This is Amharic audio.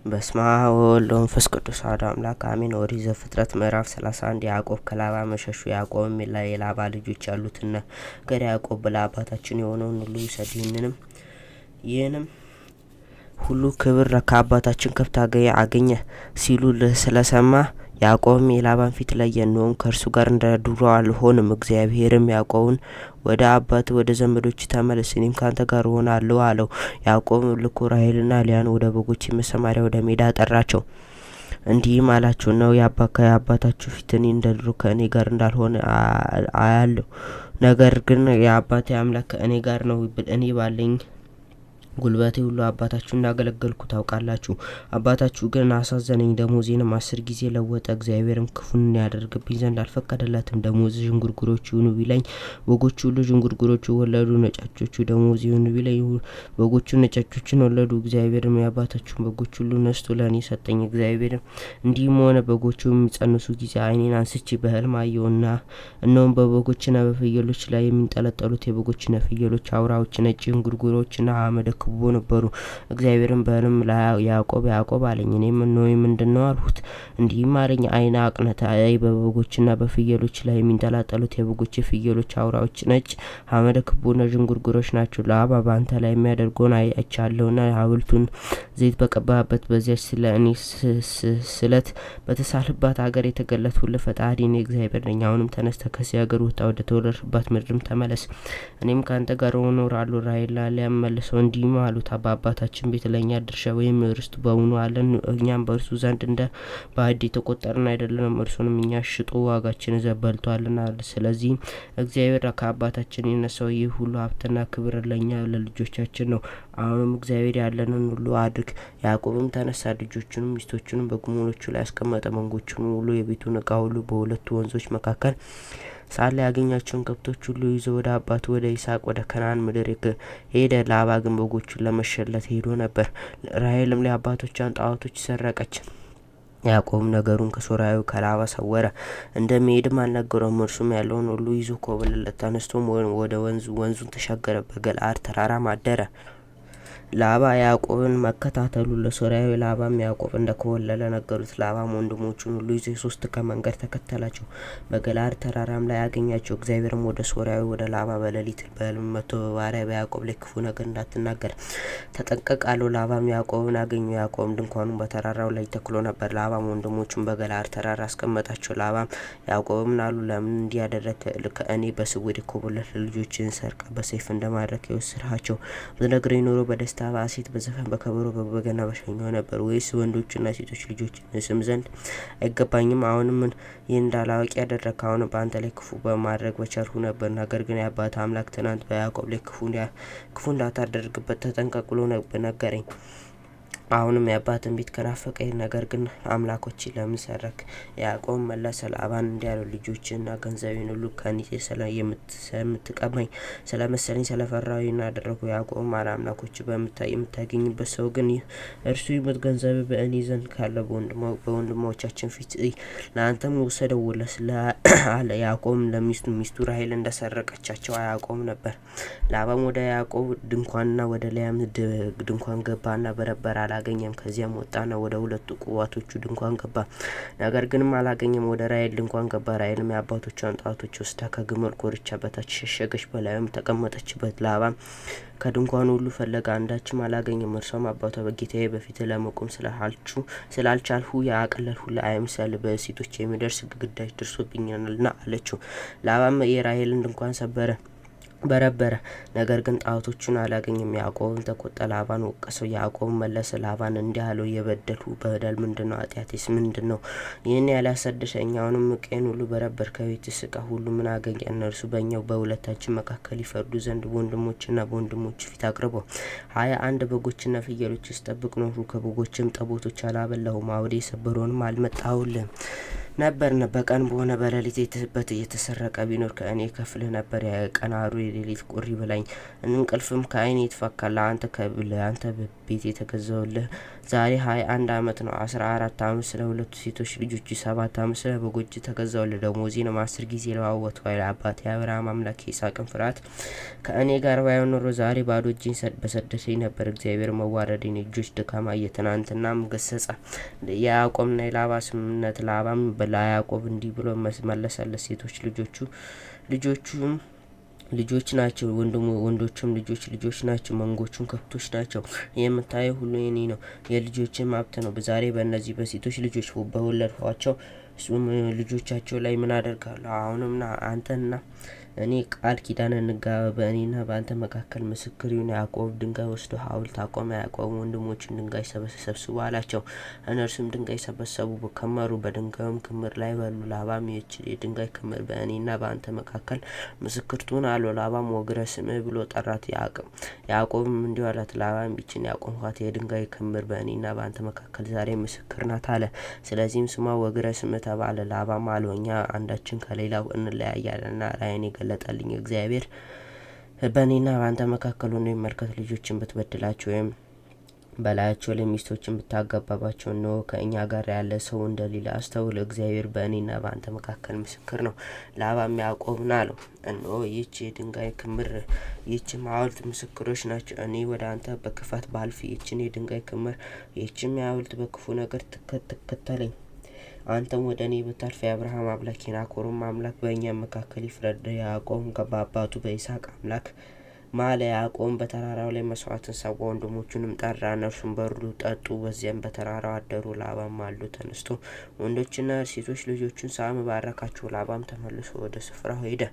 በስመ አብ ወወልድ ወመንፈስ ቅዱስ አሐዱ አምላክ አሜን። ኦሪት ዘፍጥረት ምዕራፍ 31 ያዕቆብ ከላባ መሸሹ። ያዕቆብም የላባ ልጆች ያሉትን ነገር ያዕቆብ ለአባታችን የሆነውን ሁሉ ይውሰድ፣ ይህንም ሁሉ ክብር ከአባታችን ከብት አገኘ ሲሉ ስለሰማ ያዕቆብም የላባን ፊት ለየ፣ እነሆም ከእርሱ ጋር እንደ ድሮ አልሆንም። እግዚአብሔርም ያዕቆብን ወደ አባትህ ወደ ዘመዶች ተመለስ፣ እኔም ካንተ ጋር እሆናለሁ አለው። ያዕቆብም ልኮ ራሔልና ልያን ወደ በጎች መሰማሪያ ወደ ሜዳ ጠራቸው። እንዲህም አላቸው፣ ነው የአባታችሁ ፊት እኔ እንደ ድሮ ከእኔ ጋር እንዳልሆነ አያለሁ። ነገር ግን የአባቴ አምላክ ከእኔ ጋር ነው። እኔ ባለኝ ጉልበቴ ሁሉ አባታችሁ እንዳገለገልኩ ታውቃላችሁ። አባታችሁ ግን አሳዘነኝ፣ ደሞዜንም 10 ጊዜ ለወጠ። እግዚአብሔርም ክፉን ያደርግብኝ ዘንድ አልፈቀደለትም። ደሞዝ ዥንጉርጉሮች ይሁኑ ቢለኝ በጎቹ ሁሉ ዥንጉርጉሮች ወለዱ። ነጫጮቹ ደሞዝ ይሁኑ ቢለኝ በጎቹ ነጫጮችን ወለዱ። እግዚአብሔርም የአባታችሁን በጎች ሁሉ ነስቶ ለእኔ ሰጠኝ። እግዚአብሔርም እንዲህም ሆነ፣ በጎቹ የሚጸንሱ ጊዜ ዓይኔን አንስቼ በሕልም አየሁና እነሆም በበጎችና በፍየሎች ላይ የሚንጠለጠሉት የበጎችና ፍየሎች አውራዎች ነጭ ዥንጉርጉሮችና አመደ ክቡብ ነበሩ። እግዚአብሔርም በሕልም ያዕቆብ ያዕቆብ አለኝ። እኔም እነሆኝ ምንድነው አልሁት። እንዲህም አለኝ፣ ዓይን አቅንተህ እይ፣ በበጎችና በፍየሎች ላይ የሚንጠላጠሉት የበጎች የፍየሎች አውራዎች ነጭ አመደ ክቡብና ዥንጉርጉሮች ናቸው። ላባ በአንተ ላይ የሚያደርገውን አይቻለሁና ሐውልቱን ዘይት በቀባህበት በዚያች ስለ እኔ ስለት በተሳልባት ሀገር የተገለጥሁልህ ፈጣሪ እኔ እግዚአብሔር ነኝ። አሁንም ተነስተህ ከዚህ ሀገር ውጣ፣ ወደ ተወለድህባት ምድርም ተመለስ፣ እኔም ከአንተ ጋር እኖራለሁ። ራሔልና ልያም መልሰው እንዲህ አሉት፣ በአባታችን ቤት ለእኛ ድርሻ ወይም ርስቱ በውኑ አለን? እኛም በእርሱ ዘንድ እንደ ባዕድ የተቆጠርን አይደለንም። እርሱንም እኛ ሽጦ ዋጋችን በልቷልና። ስለዚህም እግዚአብሔር ከአባታችን የነሳው ይህ ሁሉ ሀብትና ክብር ለእኛ ለልጆቻችን ነው። አሁንም እግዚአብሔር ያለንን ሁሉ አድርግ። ያዕቆብም ተነሳ፣ ልጆቹንም ሚስቶቹንም በግመሎቹ ላይ አስቀመጠ። መንጎቹን ሁሉ የቤቱን ዕቃ ሁሉ በሁለቱ ወንዞች መካከል ሳለ ያገኛቸውን ከብቶች ሁሉ ይዞ ወደ አባቱ ወደ ይስሐቅ ወደ ከነዓን ምድር ሄደ። ላባ ግን በጎቹን ለመሸለት ሄዶ ነበር። ራሔልም ለአባቶቿን ጣዖቶች ሰረቀች። ያዕቆብም ነገሩን ከሶርያዊው ከላባ ሰወረ፣ እንደሚሄድም አልነገረውም። እርሱም ያለውን ሁሉ ይዞ ኮበለለ። ተነስቶም ወደ ወንዙን ተሻገረ፣ በገለዓድ ተራራም አደረ። ላባ ያዕቆብን መከታተሉ ለሶርያዊ ላባም ያዕቆብ እንደ ኮበለለ ነገሩት። ላባም ወንድሞቹን ሁሉ ይዞ 3 ቀን መንገድ ተከተላቸው፣ በገለዓድ ተራራም ላይ አገኛቸው። እግዚአብሔርም ወደ ሶርያዊ ወደ ላባ በሌሊት በሕልም መጥቶ በባሪያ በያዕቆብ ላይ ክፉ ነገር እንዳትናገር ተጠንቀቅ አለው። ላባም ያዕቆብን አገኘው። ያዕቆብም ድንኳኑን በተራራው ላይ ተክሎ ነበር። ላባም ወንድሞቹን በገለዓድ ተራራ አስቀመጣቸው። ላባም ያዕቆብም አሉ፣ ለምን እንዲህ ያደረግህ? ከእኔ በስውር የኮበለሉ ልጆችህን ሰርቀ በሰይፍ እንደማድረግ የወሰድሃቸው ብትነግረኝ ኖሮ በደስታ በሐሴት በዘፈን በከበሮ በበገና በሸኘሁ ነበር። ወይስ ወንዶችና ሴቶች ልጆችን ስም ዘንድ አይገባኝም? አሁንም ይህን እንዳላዋቂ ያደረግህ። አሁን በአንተ ላይ ክፉ በማድረግ በቸርሁ ነበር። ነገር ግን የአባትህ አምላክ ትናንት በያዕቆብ ላይ ክፉ እንዳታደርግበት ተጠንቀቅ ብሎ ነገረኝ። አሁንም የአባትን ቤት ከናፈቀኝ፣ ነገር ግን አምላኮች ለምን ሰረክ? ያዕቆብ መለሰ ላባን እንዲህ አለው፣ ልጆችና ገንዘቤን ሁሉ ከእኔ የምትቀማኝ ስለመሰለኝ ስለፈራሁኝ አደረግሁ። ያዕቆብም አለ፣ አምላኮች የምታገኝበት ሰው ግን እርሱ ይሙት፣ ገንዘብ በእኔ ዘንድ ካለ በወንድሞቻችን ፊት ለአንተም ውሰደው አለ። ያዕቆብም ሚስቱ ራሔል እንደሰረቀቻቸው አያውቀውም ነበር። ላባም ወደ ያዕቆብ ድንኳንና ወደ ልያም ድንኳን ገባና በረበረ አላገኘም። ከዚያም ወጣና ወደ 2 ቁባቶቹ ድንኳን ገባ፣ ነገር ግንም አላገኘም። ወደ ራሔል ድንኳን ገባ። ራሔልም የአባቶቿን ጣዖቶች ወስዳ ከግመል ኮርቻ በታች ሸሸገች፣ በላዩም ተቀመጠችበት። ላባም ከድንኳኑ ሁሉ ፈለገ፣ አንዳችም አላገኘም። እርሷም አባቷ በጌታዬ በፊት ለመቆም ስላልቻልሁ ያቀለልሁልህ አይምሰልህ፣ በሴቶች የሚደርስ ግዳጅ ደርሶብኛልና አለችው። ላባም የራሔልን ድንኳን በረበረ፣ ነገር ግን ጣዖቶቹን አላገኘም። ያዕቆብም ተቆጣ፣ ላባን ወቀሰው። ያዕቆብ መለሰ ላባን እንዲህ አለው፣ የበደልሁ በደል ምንድነው? ኃጢአቴስ ምንድን ነው? ይህን ያላሰደሸኝ? አሁንም ዕቃዬን ሁሉ በረበር፣ ከቤትስ ዕቃ ሁሉ ምን አገኘ? እነርሱ በእኛው በሁለታችን መካከል ይፈርዱ ዘንድ በወንድሞችና በወንድሞች ፊት አቅርበው። 21 በጎችና ፍየሎች ስጠብቅ ኖርሁ፣ ከበጎችም ጠቦቶች አላበላሁም፣ አውሬ የሰበረውንም አልመታሁልህም። ነበርን። በቀን በሆነ በሌሊት እየተሰረቀ ቢኖር ከእኔ ከፍልህ ነበር። የቀን አሩ የሌሊት ቁሪ ብላኝ እንቅልፍም ከዓይኔ ይትፋካል። ለአንተ ቤት የተገዛውልህ ዛሬ 21 ዓመት ነው። 14 ዓመት ስለ ሁለቱ ሴቶች ልጆች፣ 7 ዓመት ስለ በጎች ተገዛውልህ። ደሞዜንም 10 ጊዜ ለዋወጥኩ። አባቴ አብርሃም አምላክ የይስሐቅን ፍርሃት ከእኔ ጋር ባይሆን ኖሮ ዛሬ ባዶ እጄን በሰደሰኝ ነበር። እግዚአብሔር መዋረዴን እጆች ድካማ እየትናንትናም ገሰጸ። የያዕቆብና የላባ ስምምነት። ላባም ለያዕቆብ እንዲህ ብሎ መለሰለት፣ ሴቶች ልጆቹም ልጆች ናቸው፣ ወንዶቹም ልጆች ናቸው፣ መንጎቹም ከብቶች ናቸው። የምታየው ሁሉ የኔ ነው፣ የልጆችም ሀብት ነው። ዛሬ በእነዚህ በሴቶች ልጆች በወለድኋቸው ልጆቻቸው ላይ ምን አደርጋለሁ? አሁንም አንተና እኔ ቃል ኪዳን እንጋባ፣ በእኔና በአንተ መካከል ምስክር ይሁን። ያዕቆብ ድንጋይ ወስዶ ሐውልት አቆመ። ያዕቆብ ወንድሞቹን ድንጋይ ሰብስቡ አላቸው። እነርሱም ድንጋይ ሰበሰቡ፣ ከመሩ፣ በድንጋዩም ክምር ላይ በሉ። ላባም ይህች የድንጋይ ክምር በእኔና በአንተ መካከል ምስክር ትሁን አለው። ላባም ወግረ ስምህ ብሎ ጠራት። ያዕቆብም እንዲህ አላት፣ ላባም ይህችን ያቆምኋት የድንጋይ ክምር በእኔና በአንተ መካከል ዛሬ ምስክር ናት አለ። ስለዚህም ስሟ ወግረ ስምህ ተባለ። ላባም አለው፣ እኛ አንዳችን ከሌላው እንለያያለንና ራእይን ገለጠልኝ እግዚአብሔር በእኔና በአንተ መካከል ሆኖ ይመልከት። ልጆችን ብትበድላቸው ወይም በላያቸው ላይ ሚስቶችን ብታጋባባቸው እነሆ ከእኛ ጋር ያለ ሰው እንደሌለ አስተውል። እግዚአብሔር በእኔና በአንተ መካከል ምስክር ነው። ላባም ያዕቆብን አለው፣ እነሆ ይህች የድንጋይ ክምር ይህችም ሐውልት ምስክሮች ናቸው። እኔ ወደ አንተ በክፋት ባልፍ ይህችን የድንጋይ ክምር ይህችም የሐውልት በክፉ ነገር ትከተለኝ። አንተም ወደ እኔ ብታልፍ የአብርሃም አምላክ የናኮርም አምላክ በእኛ መካከል ይፍረድ። ያዕቆብም በአባቱ በይስሐቅ አምላክ ማለ። ያዕቆብም በተራራው ላይ መስዋዕትን ሰዋ፣ ወንድሞቹንም ጠራ። እነርሱም በሉ፣ ጠጡ፣ በዚያም በተራራው አደሩ። ላባም ማልዶ ተነስቶ ወንዶችና ሴቶች ልጆቹን ሳመ፣ ባረካቸው። ላባም ተመልሶ ወደ ስፍራው ሄደ።